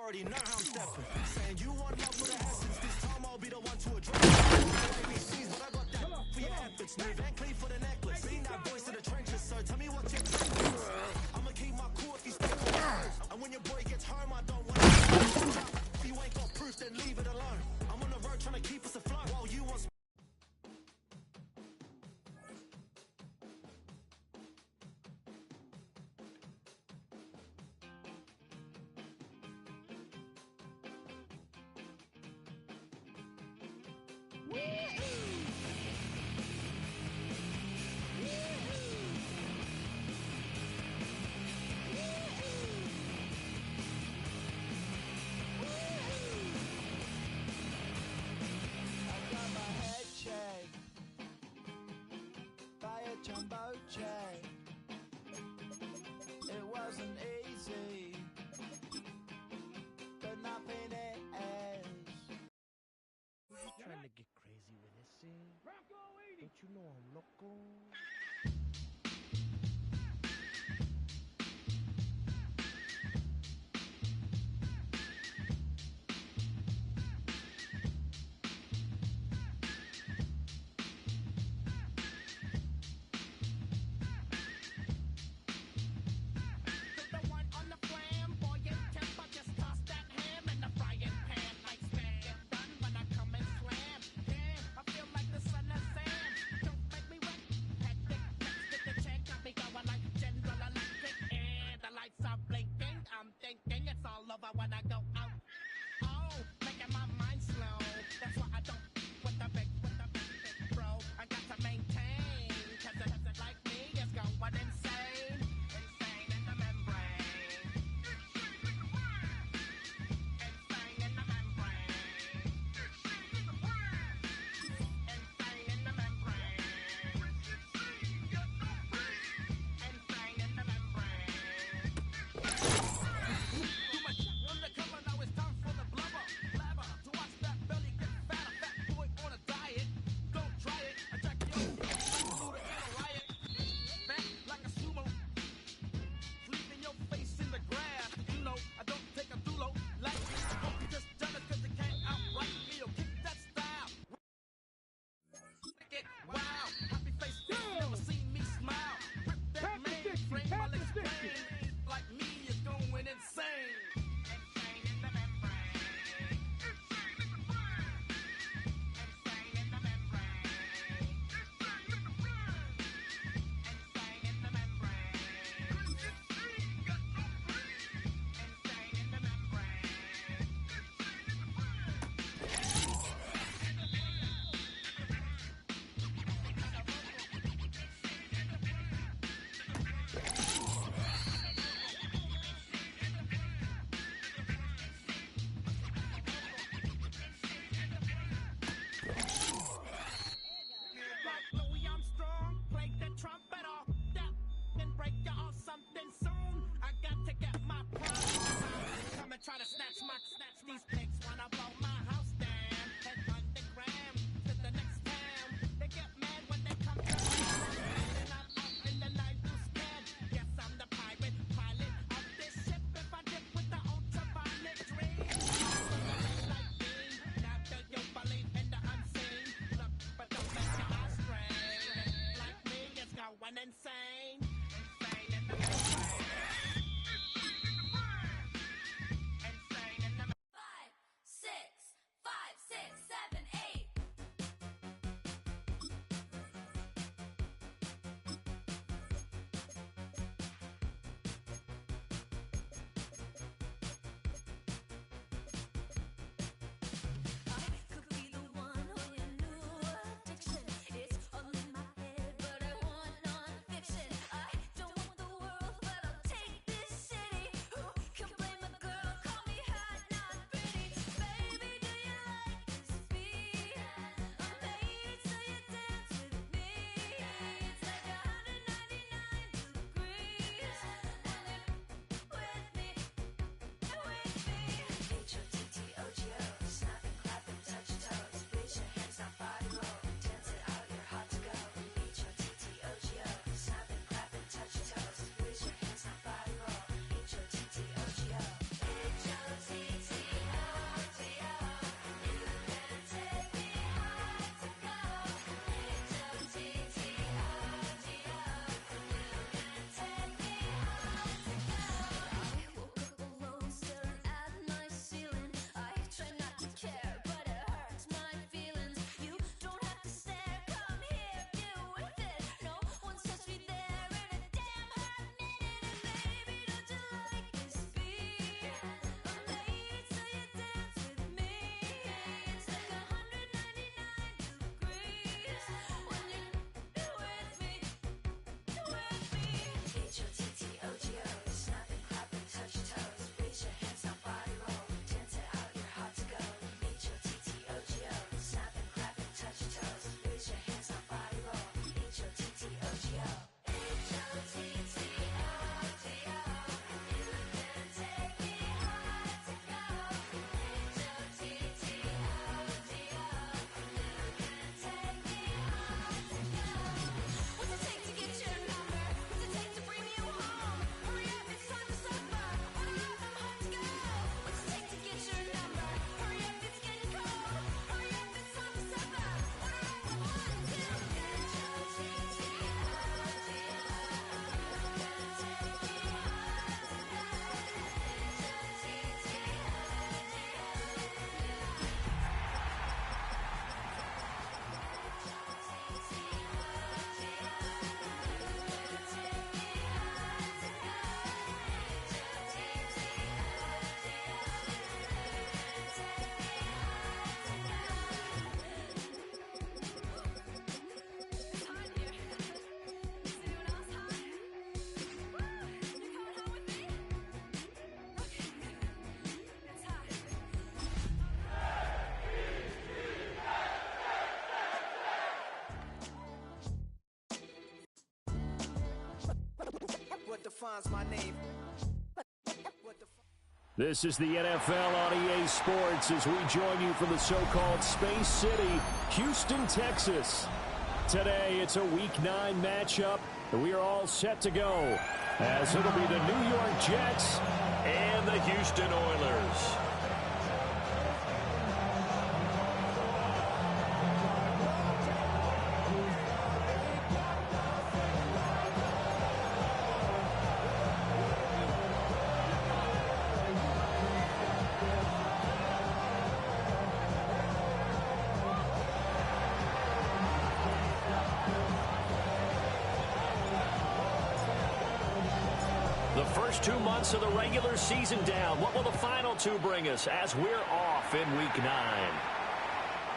already know how I'm stepping. Saying you want love with a essence, this time I'll be the one to address it. ABCs, but I got that for your efforts. New Van Cleef for the necklace. Seen that voice in the trenches, so tell me what's your preference. I'ma keep my cool if you stay for words. And when your boy gets home, I don't want to. If you ain't got proof, then leave it alone. I'm on the road trying to keep us afloat while you want. Jumbo jet. It wasn't easy, but nothing is. Trying to get crazy with this scene. Don't you know I'm loco? defines my name. This is the NFL on EA Sports as we join you from the so-called Space City, Houston, Texas. Today, it's a Week 9 matchup, and we are all set to go, as it'll be the New York Jets and the Houston Oilers. The first 2 months of the regular season down. What will the final two bring us as we're off in Week 9?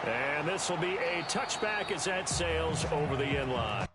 And this will be a touchback as that sails over the end line.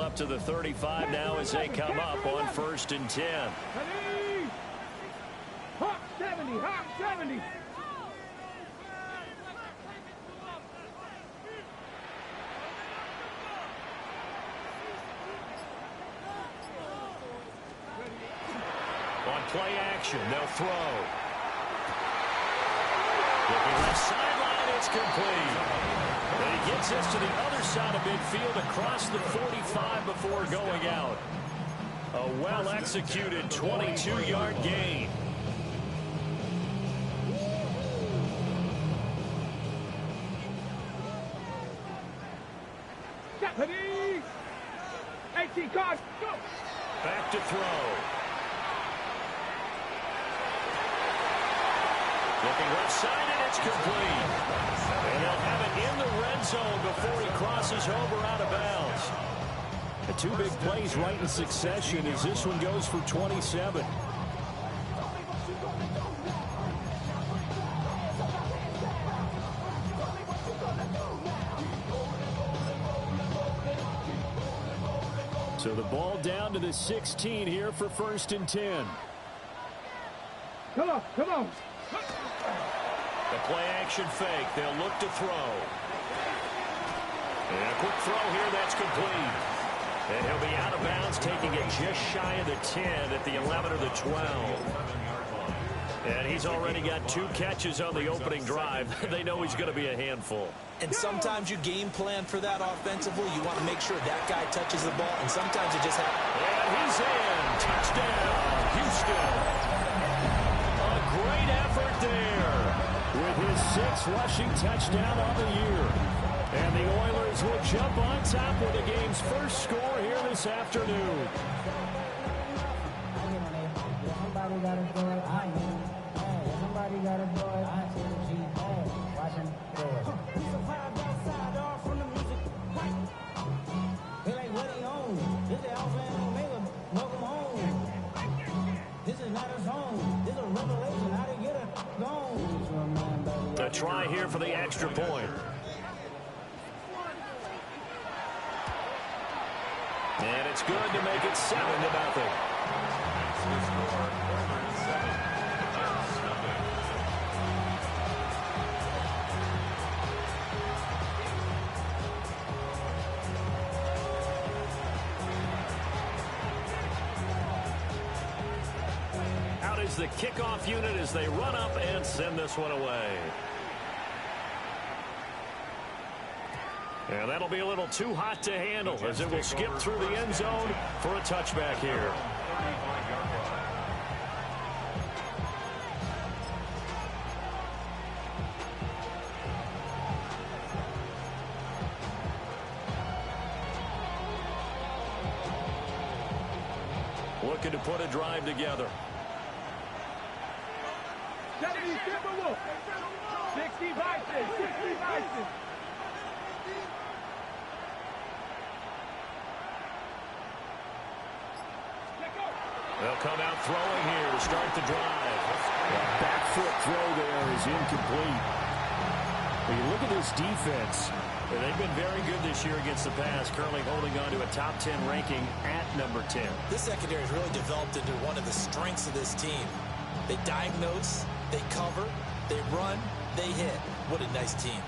Up to the 35 now as they come up on 1st and 10. Hot 70, hot 70. On play action, they'll throw. Looking left sideline, it's complete. And he gets this to the other side of midfield across the 45 before going out. A well-executed 22-yard gain. Deputy! 18 cards, go! Back to throw. Looking left side, and it's complete. And they'll have it in the red zone before he crosses over out of bounds. The two big plays right in succession as this one goes for 27. So the ball down to the 16 here for 1st and 10. Come on, come on. The play action fake. They'll look to throw. And a quick throw here. That's complete. And he'll be out of bounds, taking it just shy of the 10 at the 11 or the 12. And he's already got 2 catches on the opening drive. They know he's going to be a handful. And sometimes you game plan for that offensively. You want to make sure that guy touches the ball, and sometimes it just happens. And he's in. Touchdown, Houston. A great effort there with his sixth rushing touchdown of the year. And the Oilers will jump on top with the game's first score here this afternoon. Somebody got to do it. Somebody got to do it. Watch him do it. He's a vibe outside, all from the music. They like, what he on? This is Alpha and Omega. Welcome home. This is not a song. This is a revelation. How to get it gone. A try here for the extra point. And it's good to make it 7-0. Out is the kickoff unit as they run up and send this one away. And that'll be a little too hot to handle as it will skip through the end zone for a touchback here. Looking to put a drive together. 70 Timberwolves. 60 Bison. 60 Bison. They'll come out throwing here to start the drive. The back foot throw there is incomplete. When you look at this defense, they've been very good this year against the pass, currently holding on to a top 10 ranking at number 10. This secondary has really developed into one of the strengths of this team. They diagnose, they cover, they run, they hit. What a nice team.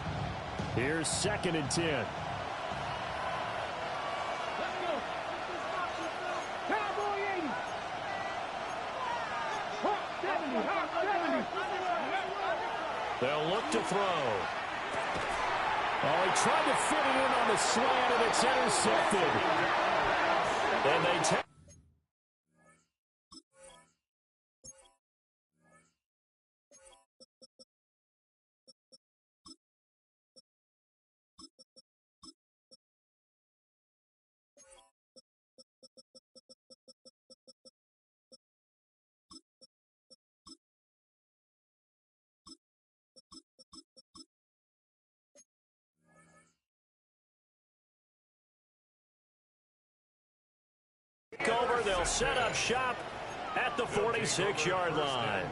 Here's 2nd and 10. They'll look to throw. Oh, he tried to fit it in on the slant, and it's intercepted. And they take. Over, they'll set up shop at the 46-yard line.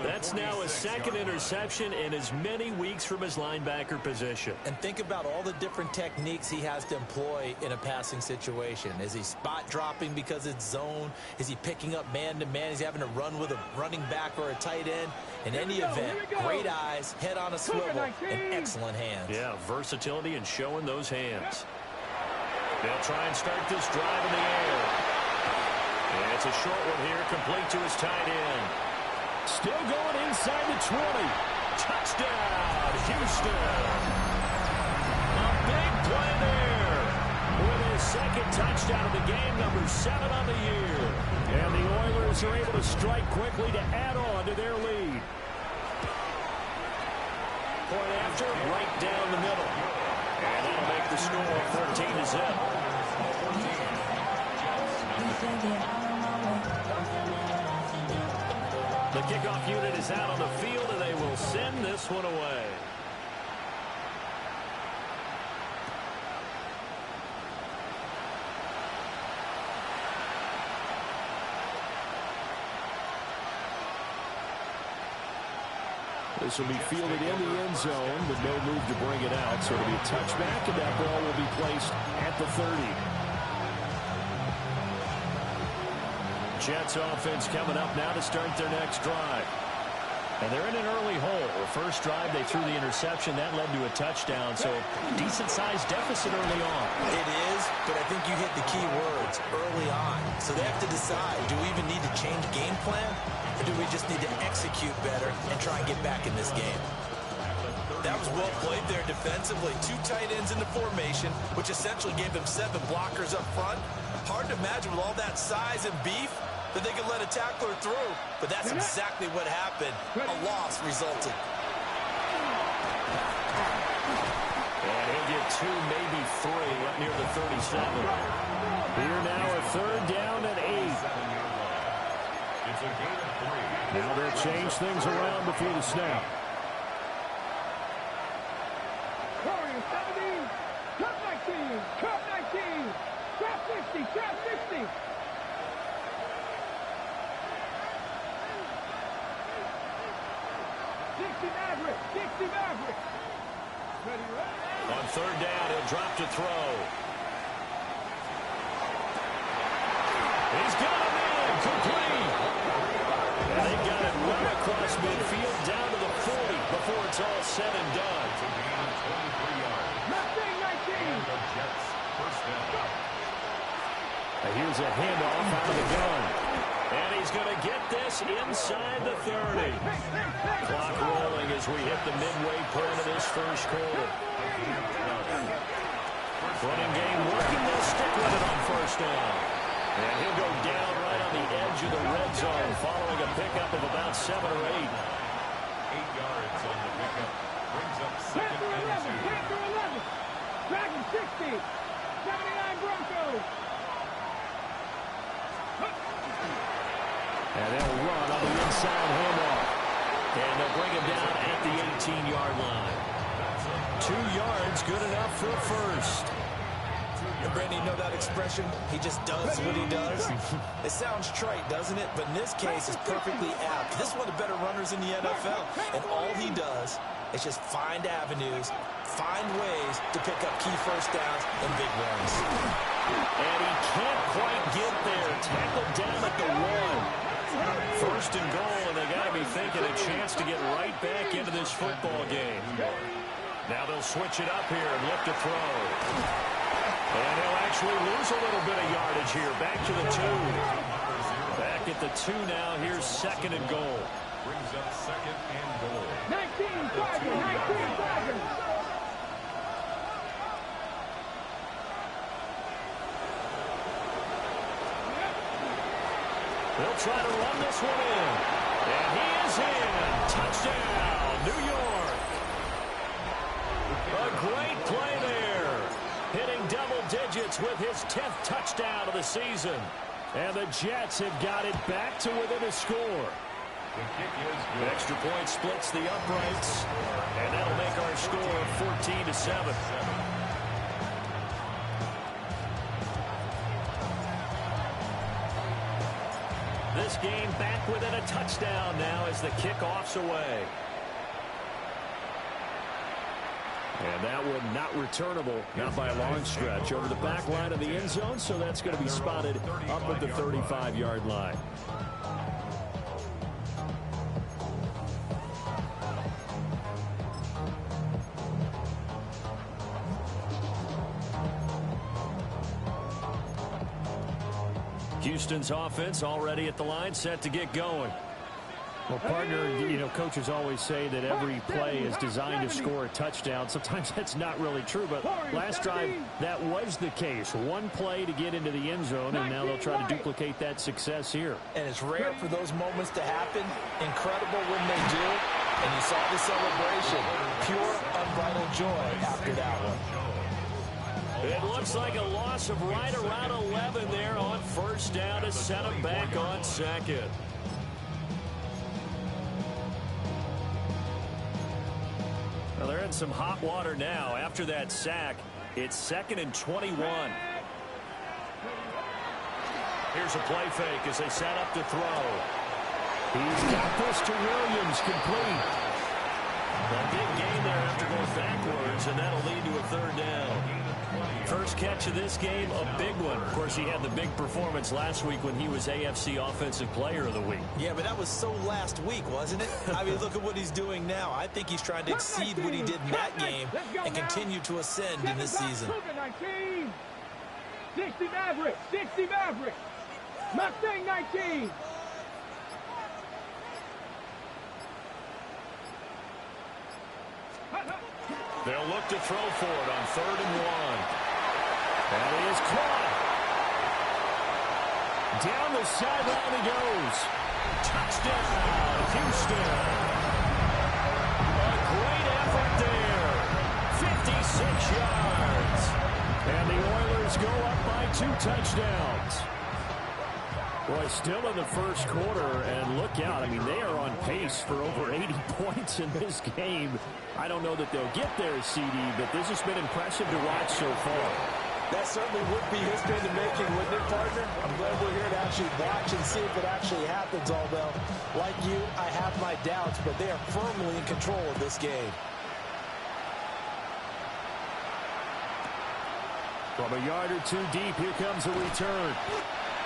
That's now his 2nd interception in as many weeks from his linebacker position. And think about all the different techniques he has to employ in a passing situation. Is he spot dropping because it's zone? Is he picking up man-to-man? Is he having to run with a running back or a tight end? In any event, great eyes, head on a swivel, and excellent hands. Yeah, versatility and showing those hands. They'll try and start this drive in the air. And it's a short one here, complete to his tight end. Still going inside the 20. Touchdown, Houston. A big play there. With his 2nd touchdown of the game, number 7 on the year. And the Oilers are able to strike quickly to add on to their lead. Point after, right down the middle. And that'll make the score 14-0. The kickoff unit is out on the field, and they will send this one away. This will be fielded in the end zone, but no move to bring it out. So it'll be a touchback, and that ball will be placed at the 30. Jets offense coming up now to start their next drive. And they're in an early hole. The first drive, they threw the interception. That led to a touchdown, so decent-sized deficit early on. It is, but I think you hit the key words, early on. So they have to decide, do we even need to change game plan, or do we just need to execute better and try and get back in this game? That was well played there defensively. 2 tight ends in the formation, which essentially gave them 7 blockers up front. Hard to imagine with all that size and beef that they could let a tackler through. But that's exactly what happened. A loss resulted. 2, maybe 3, up near the 37. Here now a third down and 8. Now they'll change things around before the snap. Warriors 17, Cup 19, Cup 19, Cup 50, Cup 50. 60 Maverick, 60 Maverick. Ready, ready. On third down, he'll drop to throw. He's got him in, complete. And they've got it right across midfield, down to the 40 before it's all said and done. Mustang 19. Now here's a handoff out of the gun. And he's going to get this inside the 30. Clock rolling as we hit the midway point of this first quarter. Running game working. They'll stick with it on first down. And he'll go down right on the edge of the red zone following a pickup of about 7 or 8. 8 yards on the pickup. Brings up second and 2. Panther 11. Dragon 60. 79 Broncos. And they'll run on the inside handoff. And they'll bring him down at the 18-yard line. 2 yards, good enough for a first. And Brandon, you know that expression? He just does what he does. It sounds trite, doesn't it? But in this case, it's perfectly apt. This is one of the better runners in the NFL. And all he does is just find avenues, find ways to pick up key first downs and big runs. And he can't quite get there. Tackled down at the 1. First and goal, and they got to be thinking a chance to get right back into this football game. Now they'll switch it up here and look to throw. And he'll actually lose a little bit of yardage here. Back to the 2. Back at the 2 now. Here's second and goal. Brings up second and goal. 19 Tigers, 19 Tigers. They'll try to run this one in. And he is in. Touchdown, New York. A great play there. Hitting double digits with his 10th touchdown of the season. And the Jets have got it back to within a score. The kick is good. Extra point splits the uprights. And that'll make our score 14-7. This game back within a touchdown now as the kickoff's away. And that one not returnable, not by a long stretch, over the back line of the end zone, so that's going to be spotted up at the 35-yard line. Houston's offense already at the line, set to get going. Well, partner, you know, coaches always say that every play is designed to score a touchdown. Sometimes that's not really true, but last drive, that was the case. One play to get into the end zone, and now they'll try to duplicate that success here. And it's rare for those moments to happen. Incredible when they do. And you saw the celebration. Pure, unbridled joy after that one. It looks like a loss of right around 11 there on first down to set him back on second. Well, they're in some hot water now. After that sack, it's 2nd and 21. Here's a play fake as they set up to throw. He's got this to Williams, complete. A big gain there after going backwards, and that'll lead to a third down. First catch of this game, a big one. Of course, he had the big performance last week when he was AFC Offensive Player of the Week. Yeah, but that was so last week, wasn't it? I mean, look at what he's doing now. I think he's trying to exceed what he did in that game and continue to ascend in this season. 60 Maverick, 60 Maverick. Mustang 19. They'll look to throw for it on 3rd and 1. And he is caught. Down the sideline he goes. Touchdown, Houston. A great effort there. 56 yards. Jets go up by 2 touchdowns. Boy, still in the first quarter, and look out. I mean, they are on pace for over 80 points in this game. I don't know that they'll get there, CD, but this has been impressive to watch so far. That certainly would be history in the making, wouldn't it, partner? I'm glad we're here to actually watch and see if it actually happens, although, like you, I have my doubts, but they are firmly in control of this game. From a yard or two deep, here comes a return.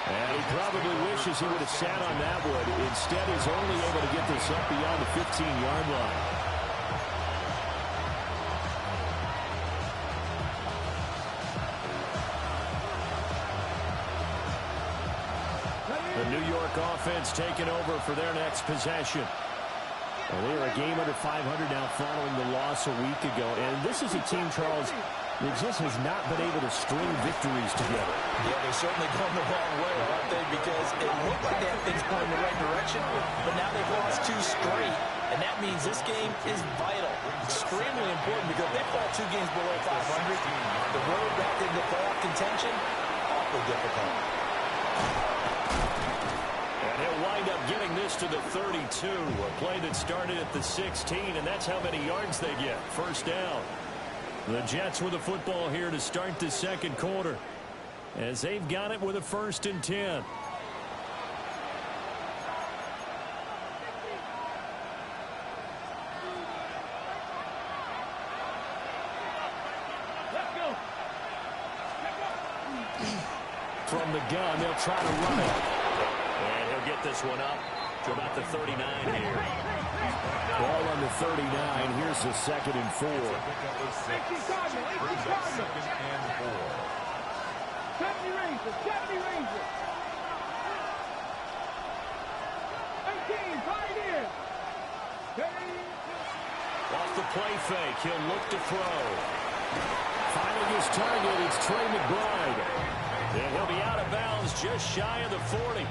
And he probably wishes he would have sat on that one. Instead, he's only able to get this up beyond the 15-yard line. The New York offense taking over for their next possession. Well, they are a game under 500 now following the loss a week ago. And this is a team, Charles, that just has not been able to string victories together. Yeah, they're certainly going the wrong way, aren't they? Because it looked like they had things going in the right direction, but now they've lost 2 straight, and that means this game is vital, extremely important, because if they fall 2 games below 500, the road back into playoff contention, awfully difficult. And he'll wind up getting this to the 32, a play that started at the 16, and that's how many yards they get. First down. The Jets with the football here to start the second quarter, as they've got it with a 1st and 10. From the gun, they'll try to run it. And he'll get this one up to about the 39 here. Ball on the 39. Here's the 2nd and 4. 70 Rangers, 70 Rangers. 18, right in. Off the play fake, he'll look to throw. Finding his target, it's Trey McBride. And he'll be out of bounds just shy of the 40.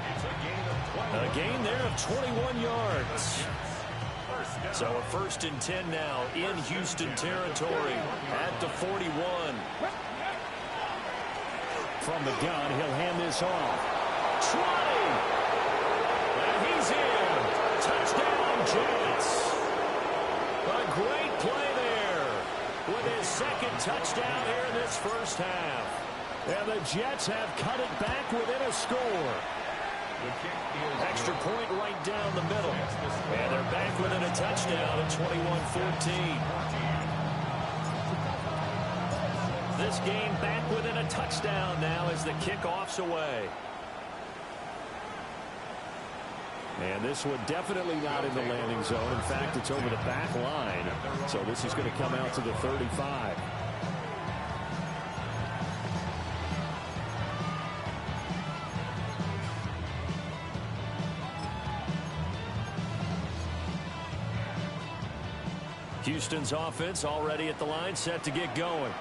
A gain there of 21 yards. So a 1st and 10 now in Houston territory at the 41. From the gun, he'll hand this off. 20! And he's in. Touchdown, Jets. A great play there with his 2nd touchdown here in this first half. And the Jets have cut it back within a score. Extra point right down the middle. And they're back within a touchdown at 21-14. This game back within a touchdown now as the kickoff's away. And this one definitely not in the landing zone. In fact, it's over the back line. So this is going to come out to the 35. Houston's offense already at the line, set to get going.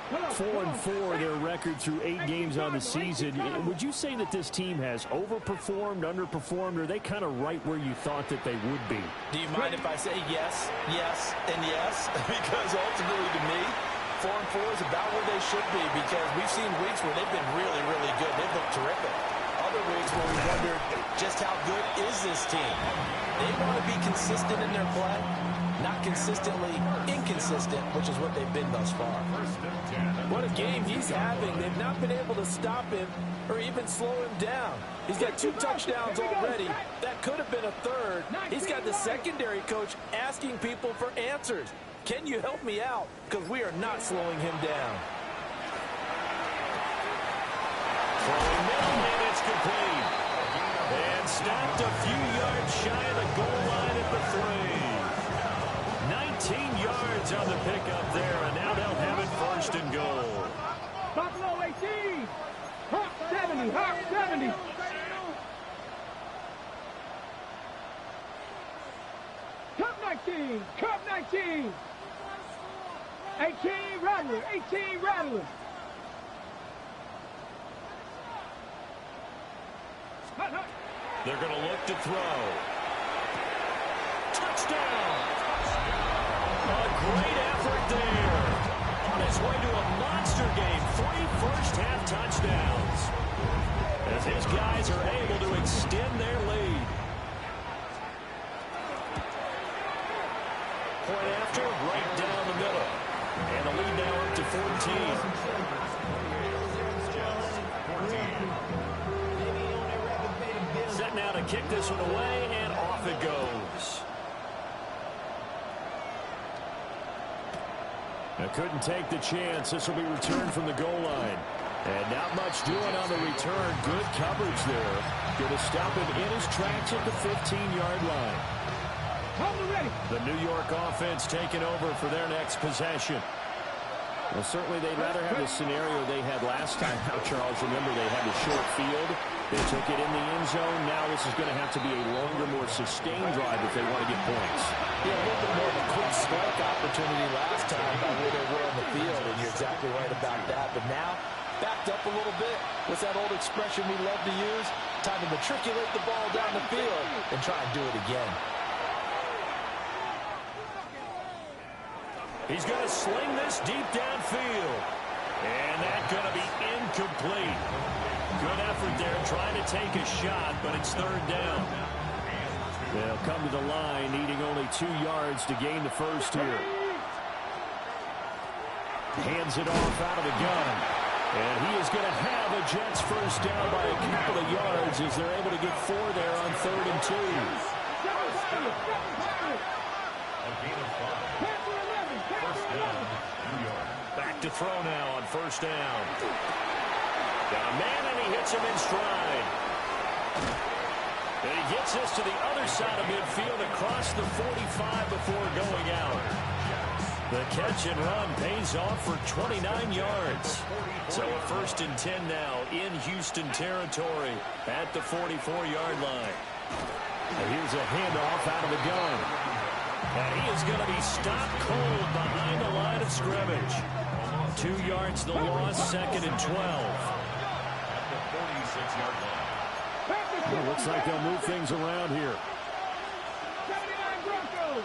4-4 their record through 8 games on the season. Would you say that this team has overperformed, underperformed, or are they kind of right where you thought that they would be? Do you mind if I say yes, yes, and yes? Because ultimately to me, 4-4 is about where they should be, because we've seen weeks where they've been really, really good. They've looked terrific. Other weeks where we wondered just how good is this team. They want to be consistent in their play, not consistently inconsistent, which is what they've been thus far. What a game he's having. They've not been able to stop him or even slow him down. He's got 2 touchdowns already. That could have been a 3rd. He's got the secondary coach asking people for answers. Can you help me out? Because we are not slowing him down. Throwing middle, and it's complete. And stopped a few yards shy of the goal line at the 3. 19 yards on the pickup there, and now they'll have it 1st and goal. Buffalo 18. Hawk 70. Hawk 70. Cup 19. Cup 19. 18 Rattler. 18 Rattler. They're going to look to throw. Touchdown! A great effort there. On his way to a monster game. 3 first-half extend their lead. Point after, right down the middle. And the lead now up to 14. Set now to kick this one away, and off it goes. Couldn't take the chance. This will be returned from the goal line. And not much doing on the return. Good coverage there. Going to stop him in his tracks at the 15-yard line. The New York offense taking over for their next possession. Well, certainly they'd rather have the scenario they had last time out, Charles. Remember, they had the short field. They took it in the end zone. Now this is going to have to be a longer, more sustained drive if they want to get points. Yeah, a little bit more of a quick strike opportunity last time by where they were on the field, and you're exactly right about that. But now, backed up a little bit. What's that old expression we love to use? Time to matriculate the ball down the field and try and do it again. He's going to sling this deep downfield. And that's going to be incomplete. Good effort there trying to take a shot, but it's third down. They'll come to the line needing only 2 yards to gain the first here. Hands it off out of the gun. And he is going to have a Jets first down by a couple of yards as they're able to get 4 there on 3rd and 2. Back to throw now on first down. Got a man, and he hits him in stride. And he gets this to the other side of midfield across the 45 before going out. The catch and run pays off for 29 yards. So a 1st and 10 now in Houston territory at the 44-yard line. And here's a handoff out of the gun. And he is going to be stopped cold behind the line of scrimmage. 2 yards the loss, 2nd and 12. Well, looks like they'll move things around here. 79 Broncos.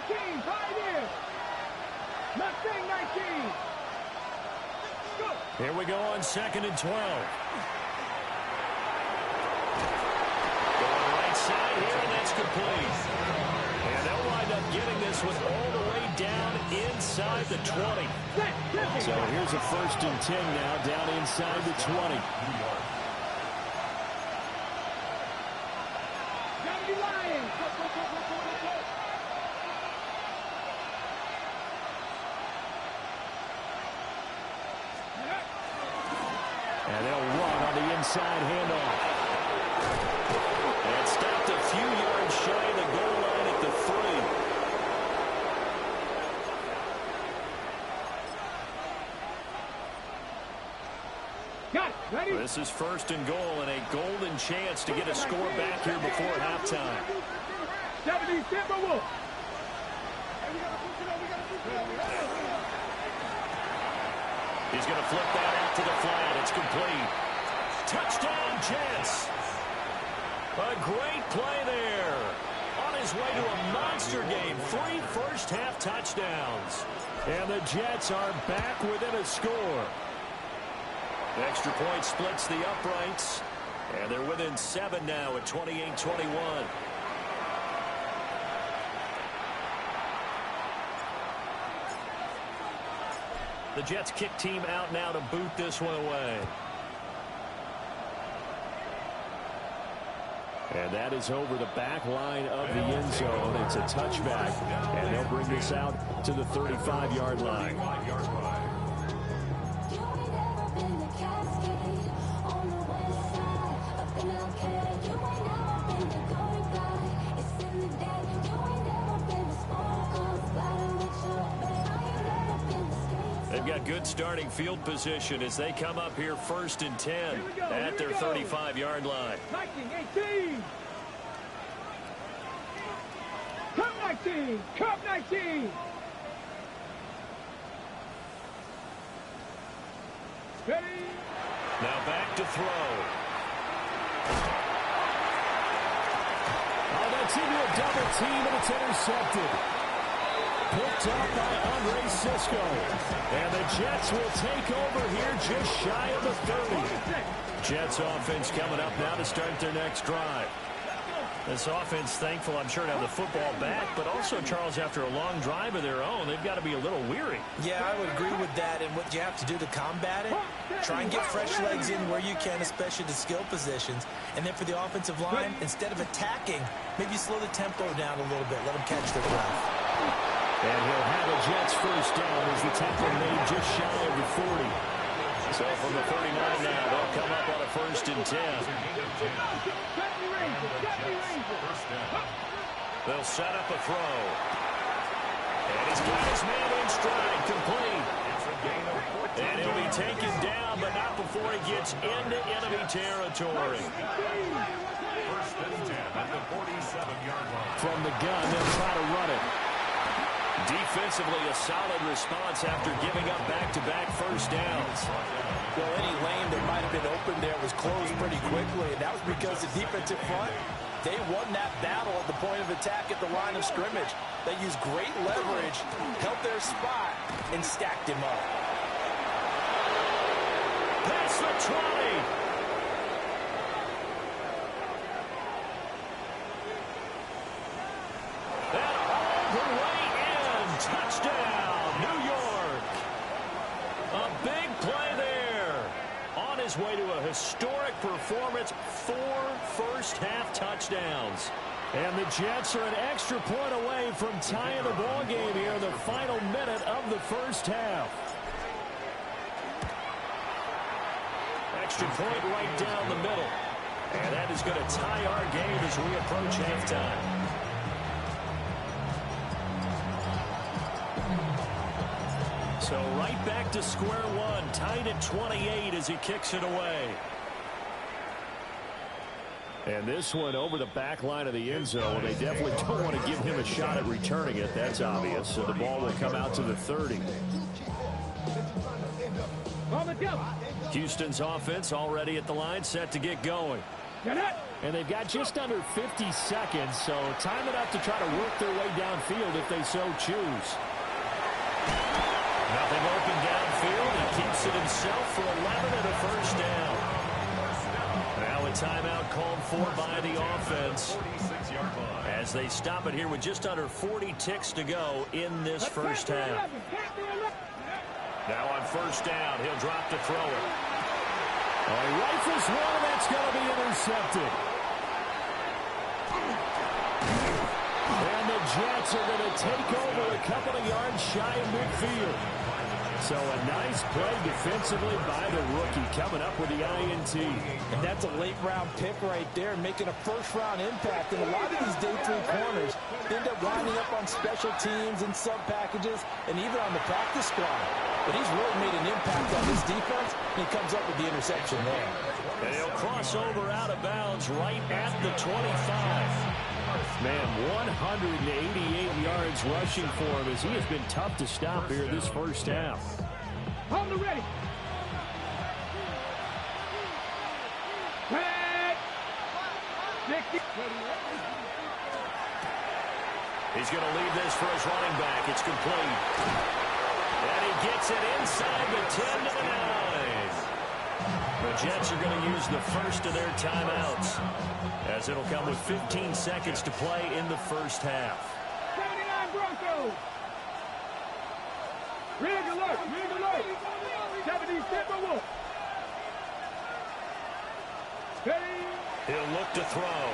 18, Pioneers. Mustang 19. Go. Here we go on 2nd and 12. Going right side here, and that's complete. And they'll wind up getting this one all the way down inside the 20. So here's a 1st and 10 now down inside the 20. And they'll run on the inside handoff. And stopped a few yards shy of the goal line at the 3. Got it. Ready? This is 1st and goal and a golden chance to get a score back here before halftime. 70 Timberwolves. He's going to flip that out to the flat. It's complete. Touchdown, Jets. A great play there. On his way to a monster game. 3 first-half touchdowns. And the Jets are back within a score. The extra point splits the uprights. And they're within 7 now at 28-21. The Jets kick team out now to boot this one away. And that is over the back line of the end zone. It's a touchback. And they'll bring this out to the 35-yard line. They've got good starting field position as they come up here 1st and 10 at their 35-yard line. 19-18. Cup 19. Cup 19. Ready? Now back to throw. Oh, that's into a double team, and it's intercepted. picked up by Andre Cisco. And the Jets will take over here just shy of the 30. Jets offense coming up now to start their next drive. This offense thankful, I'm sure, to have the football back, but also, Charles, after a long drive of their own, they've got to be a little weary. Yeah, I would agree with that, and what you have to do to combat it, try and get fresh legs in where you can, especially the skill positions. And then for the offensive line, instead of attacking, maybe slow the tempo down a little bit, let them catch their breath. And he'll have a Jets first down as the tackle made just shy of the 40. So from the 39 now, they'll come up on a 1st and 10. They'll set up a throw. And he's got his man in stride, complete. And he'll be taken down, but not before he gets into enemy territory. 1st and 10 at the 47-yard line. From the gun, they'll try to run it. Defensively, a solid response after giving up back-to-back first downs. Well, any lane that might have been open there was closed pretty quickly, and that was because the defensive front, they won that battle at the point of attack at the line of scrimmage. They used great leverage, held their spot, and stacked him up. Past the 20. And all the way in. Touchdown, New York. A big play there. On his way to a historic performance, 4 first-half touchdowns. And the Jets are an extra point away from tying the ball game here in the final minute of the first half. Extra point right down the middle. And that is going to tie our game as we approach halftime. So right back to square one, tied at 28 as he kicks it away. And this one over the back line of the end zone. They definitely don't want to give him a shot at returning it. That's obvious. So the ball will come out to the 30. Houston's offense already at the line, set to get going. And they've got just under 50 seconds, so time enough to try to work their way downfield if they so choose. Nothing open downfield. He keeps it himself for 11 and a first down. Now a timeout called for by the offense as they stop it here with just under 40 ticks to go in this first half. Now on first down, he'll drop to throw it. Oh, he rifles one, that's going to be intercepted. And the Jets are going to take over a couple of yards shy of midfield. So a nice play defensively by the rookie coming up with the INT. And that's a late-round pick right there, making a first-round impact. And a lot of these day three corners end up winding up on special teams and sub-packages and even on the practice squad. But he's really made an impact on this defense, and he comes up with the interception there. And he'll cross over out of bounds right at the 25. Man, 188 yards rushing for him as he has been tough to stop here this first half. Hold the ready. He's going to leave this for his running back. It's complete. And he gets it inside the 10 to the 9. The Jets are going to use the first of their timeouts, as it'll come with 15 seconds to play in the first half. 79 Broncos. Rig alert, rig alert. 70 Timberwolves. Ready. He'll look to throw.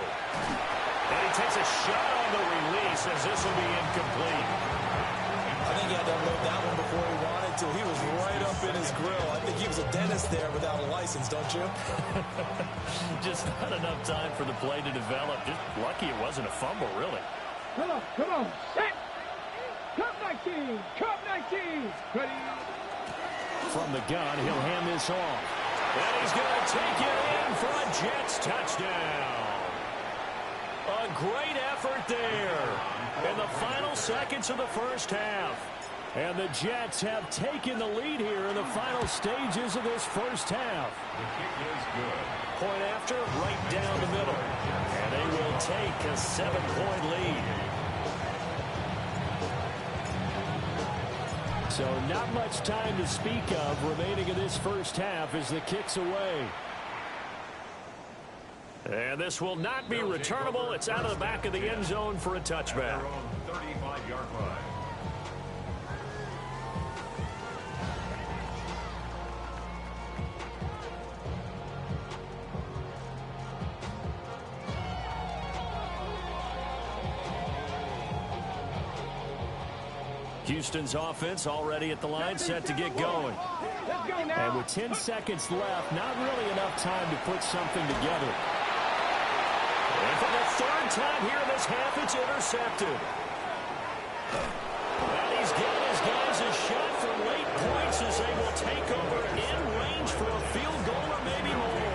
And he takes a shot on the release as this will be incomplete. I think he had to unload that one before he wanted to. He was right up in his grill. I think he was a dentist there without a license, don't you? Just not enough time for the play to develop. Just lucky it wasn't a fumble, really. Come on, come on. Set. Cup 19, Cup 19. Ready. From the gun, he'll hand this off. And he's going to take it in for a Jets touchdown. A great effort there in the final seconds of the first half. And the Jets have taken the lead here in the final stages of this first half. The kick is good. Point after, right down the middle. And they will take a 7-point lead. So not much time to speak of remaining in this first half as the kick's away. And this will not be returnable. It's out of the back of the end zone for a touchback. 35-yard line. Houston's offense already at the line, set to get going. And with 10 seconds left, not really enough time to put something together. And for the third time here in this half, it's intercepted. And he's given his guys a shot for late points as they will take over in range for a field goal or maybe more.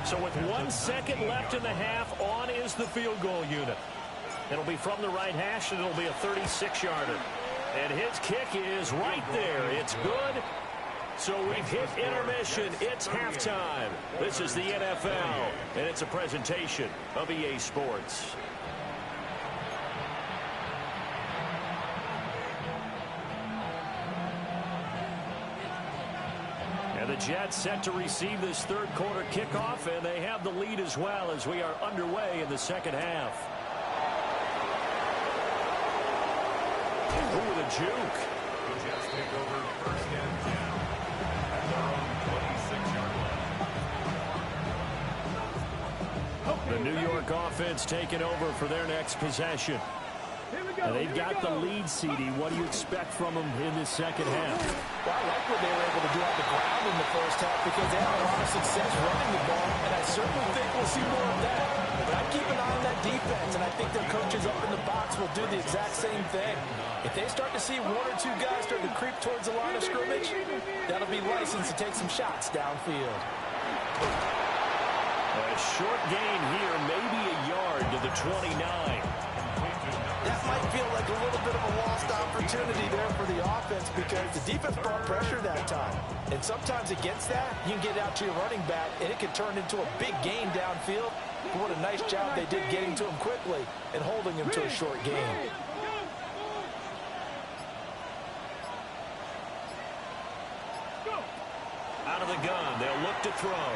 So with 1 second left in the half, on is the field goal unit. It'll be from the right hash, and it'll be a 36-yarder. And his kick is right there. It's good. So we've hit intermission. It's halftime. This is the NFL, and it's a presentation of EA Sports. And the Jets set to receive this third quarter kickoff, and they have the lead as well as we are underway in the second half. With a juke. The Jets take over first and 10 at their own 26-yard line. The New York offense taking over for their next possession. And they've got the lead, CD. What do you expect from them in this second half? Well, I like what they were able to do on the ground in the first half because they had a lot of success running the ball, and I certainly think we'll see more of that. But I keep an eye on that defense, and I think their coaches up in the box will do the exact same thing. If they start to see one or two guys start to creep towards the line of scrimmage, that'll be licensed to take some shots downfield. A short gain here, maybe a yard to the 29. That might feel like a little bit of a lost opportunity there for the offense because the defense brought pressure that time. And sometimes against that, you can get out to your running back, and it can turn into a big gain downfield. What a nice job they did getting to him quickly and holding him to a short gain. Out of the gun, they'll look to throw.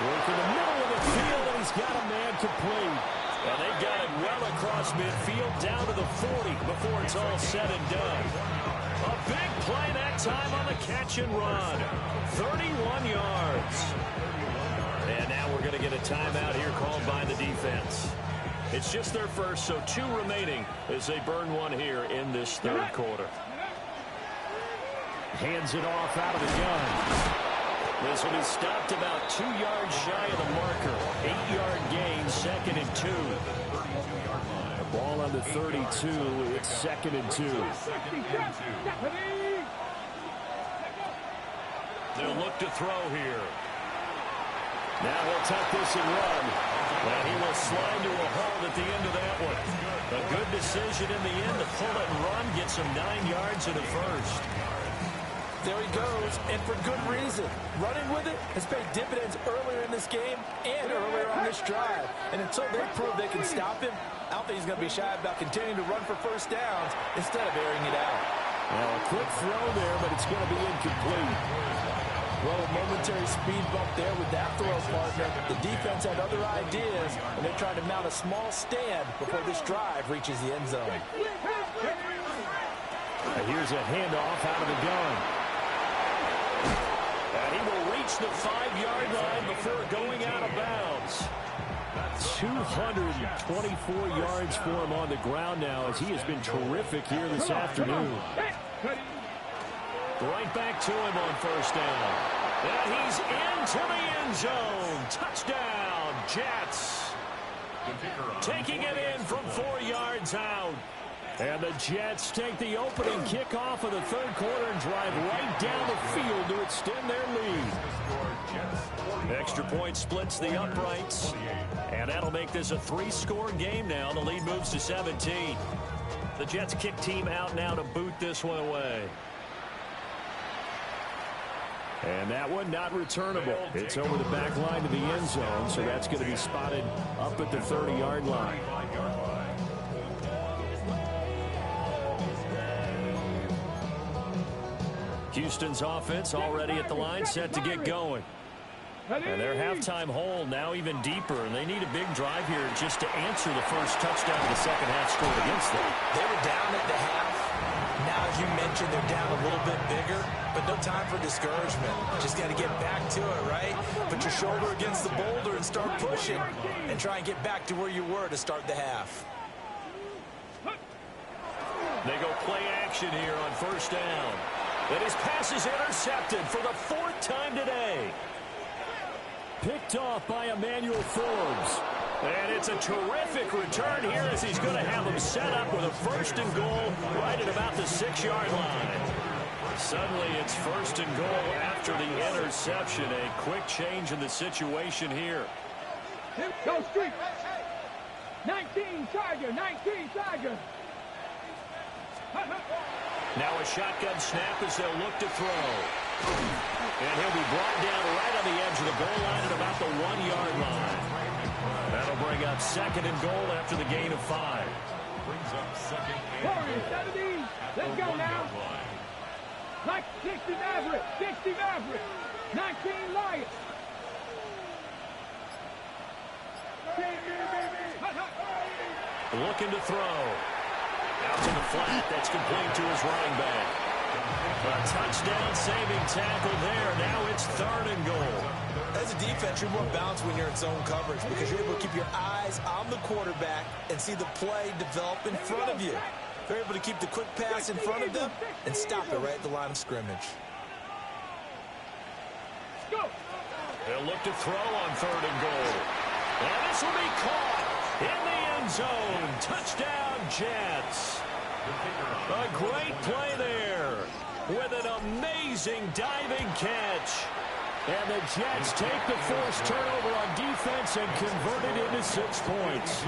Work in the middle of the field, and he's got a man complete. And they've got it well across midfield, down to the 40 before it's all said and done. A big play that time on the catch and run. 31 yards. And now we're going to get a timeout here called by the defense. It's just their first, so 2 remaining as they burn one here in this third quarter. Hands it off out of the gun. This will be stopped about 2 yards shy of the marker. 8-yard gain, 2nd and 2. The ball on the 32. It's 2nd and 2. They'll look to throw here. Now he'll tuck this and run. And he will slide to a hold at the end of that one. A good decision in the end to pull it and run. Gets him 9 yards in the first. There he goes, and for good reason. Running with it has paid dividends earlier in this game and earlier on this drive. And until they prove they can stop him, I don't think he's going to be shy about continuing to run for first downs instead of airing it out. Well, a quick throw there, but it's going to be incomplete. Well, a momentary speed bump there with that throw partner. The defense had other ideas, and they're trying to mount a small stand before this drive reaches the end zone. And here's a handoff out of the gun. And he will reach the 5-yard line before going out of bounds. 224 yards for him on the ground now as he has been terrific here this afternoon. Right back to him on first down. And he's into the end zone. Touchdown, Jets. Taking it in from 4 yards out. And the Jets take the opening kickoff of the third quarter and drive right down the field to extend their lead. Extra point splits the uprights. And that'll make this a 3-score game now. The lead moves to 17. The Jets kick team out now to boot this one away. And that one not returnable. It's over the back line to the end zone, so that's going to be spotted up at the 30-yard line. Houston's offense already at the line, set to get going. And their halftime hole now even deeper, and they need a big drive here just to answer the first touchdown of the second half scored against them. They were down at the half. Now, as you mentioned, they're down a little bit bigger, but no time for discouragement. Just got to get back to it, right? Put your shoulder against the boulder and start pushing and try and get back to where you were to start the half. They go play action here on first down. And his pass is intercepted for the fourth time today. Picked off by Emmanuel Forbes. And it's a terrific return here as he's going to have them set up with a first and goal right at about the 6-yard line. Suddenly it's first and goal after the interception. A quick change in the situation here. Go street. 19 Tiger, 19 Tiger. Now a shotgun snap as they'll look to throw. And he'll be brought down right on the edge of the goal line at about the 1-yard line. That'll bring up second and goal after the gain of 5. Brings up second and Warriors, goal. 17. Let's go now. Like 60 Maverick, 60 Maverick, 19 Lions. Looking to throw. Out to the flat. That's complete to his running back. A touchdown saving tackle there. Now it's third and goal. As a defense, you're more balanced when you're in zone coverage because you're able to keep your eyes on the quarterback and see the play develop in front of you. They're able to keep the quick pass in front of them and stop it right at the line of scrimmage. They'll look to throw on third and goal. And this will be caught in the end zone. Touchdown, Jets. A great play there with an amazing diving catch. And the Jets take the forced turnover on defense and convert it into 6 points.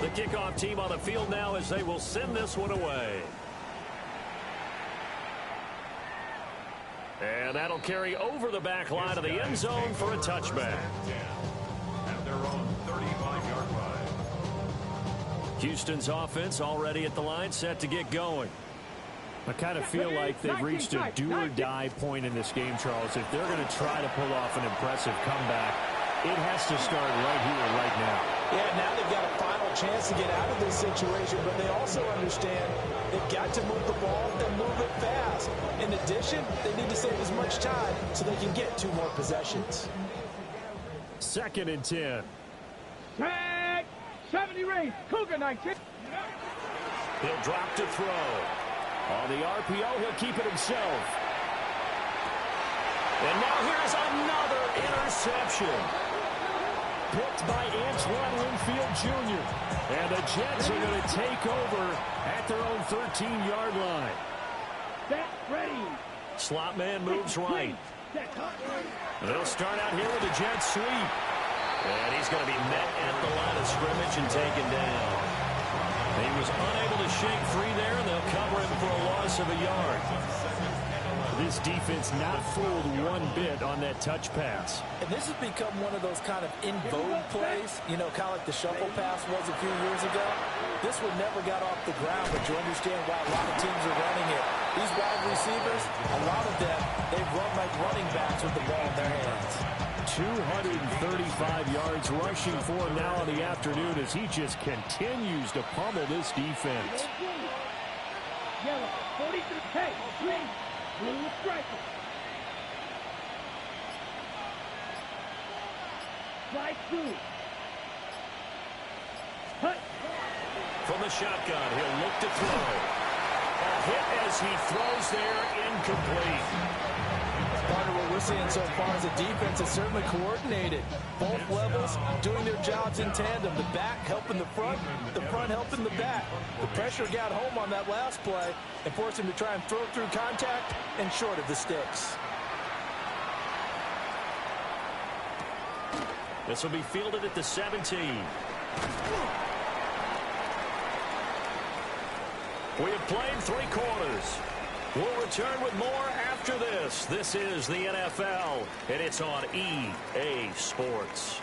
The kickoff team on the field now as they will send this one away. And that'll carry over the back line of the end zone for a touchback. At their own 35-yard line. Houston's offense already at the line, set to get going. I kind of feel like they've reached a do-or-die point in this game, Charles. If they're going to try to pull off an impressive comeback, it has to start right here, right now. Yeah, now they've got a final chance to get out of this situation, but they also understand they've got to move the ball and move it fast. In addition, they need to save as much time so they can get 2 more possessions. Second and 10. Tag, 70 range, Cougar 19. He'll drop to throw. On the RPO, he'll keep it himself. And now here's another interception. Picked by Antoine Winfield Jr. And the Jets are going to take over at their own 13-yard line. Set, ready. Slot man moves right. They'll start out here with a jet sweep. And he's going to be met at the line of scrimmage and taken down. He was unable to shake free there, and they'll cover him for a loss of a yard. This defense not fooled one bit on that touch pass. And this has become one of those kind of in vogue plays, you know, kind of like the shuffle pass was a few years ago. This one never got off the ground, but you understand why a lot of teams are running it. These wide receivers, a lot of them, they run like running backs with the ball in their hands. 235 yards rushing for him now on the afternoon as he just continues to pummel this defense. Yellow, 43, hey, green, blue striker. Slide through. Hut. From the shotgun, he'll look to throw. A hit as he throws there, incomplete. Partner, what we're seeing so far is the defense is certainly coordinated. Both levels doing their jobs in tandem. The back helping the front helping the back. The pressure got home on that last play and forced him to try and throw through contact and short of the sticks. This will be fielded at the 17. We have played 3 quarters. We'll return with more after this. This is the NFL, and it's on EA Sports.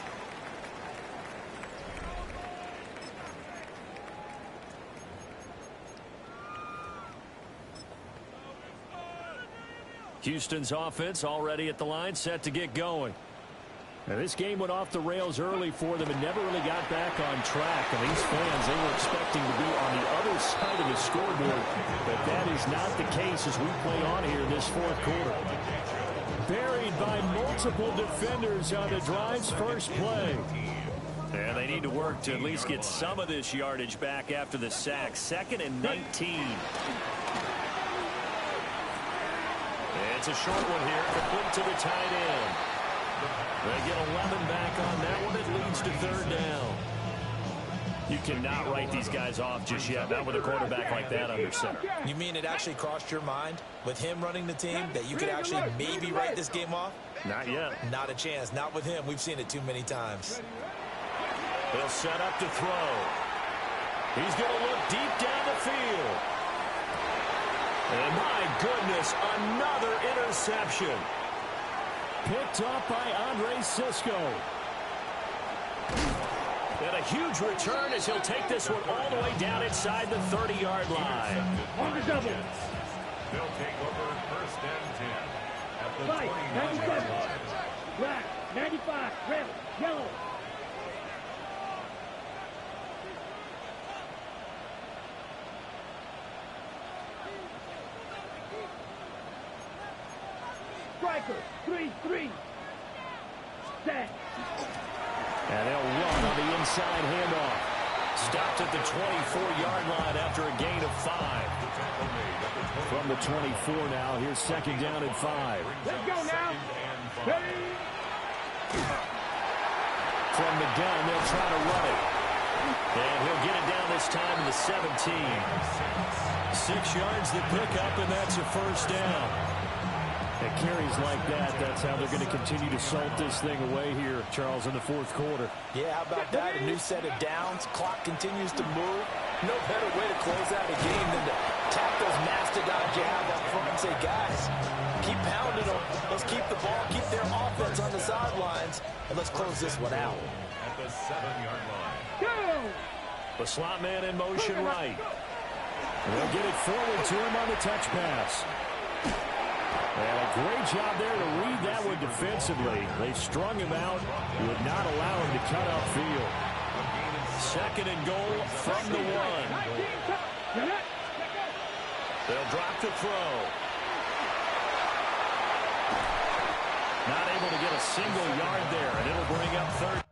Houston's offense already at the line, set to get going. Now, this game went off the rails early for them and never really got back on track. And these fans, they were expecting to be on the other side of the scoreboard. But that is not the case as we play on here in this fourth quarter. Buried by multiple defenders on the drive's first play. And they need to work to at least get some of this yardage back after the sack. 2nd and 19. It's a short one here, complete to the tight end. They get 11 back on that one. It leads to 3rd down. You cannot write these guys off just yet, not with a quarterback like that under center. You mean it actually crossed your mind with him running the team that you could actually maybe write this game off? Not yet. Not a chance. Not with him. We've seen it too many times. He'll set up to throw. He's going to look deep down the field. And my goodness, another interception. Picked up by Andre Cisco. And a huge return as he'll take this one all the way down inside the 30-yard line. On the double. They'll take over 1st and 10 at the Right, 29-yard line. Black, 95, red, yellow. Striker, 3-3. Set. And they'll run on the inside handoff. Stopped at the 24-yard line after a gain of 5. From the 24 now, here's 2nd down and 5. Let's go now. Ready? From the gun, they'll try to run it. And he'll get it down this time to the 17. 6 yards to pick up, and that's a 1st down. At carries like that, that's how they're going to continue to salt this thing away here, Charles, in the 4th quarter. Yeah, how about that? A new set of downs. Clock continues to move. No better way to close out a game than to tap those mastodons you have up front and say, guys, keep pounding them. Let's keep the ball, keep their offense on the sidelines, and let's close this one out. At the 7-yard line. Go! The slot man in motion right. They'll get it forward to him on the touch pass. And a great job there to read that one defensively. They strung him out, would not allow him to cut upfield. 2nd and goal from the 1. They'll drop the throw. Not able to get a single yard there, and it'll bring up 3rd.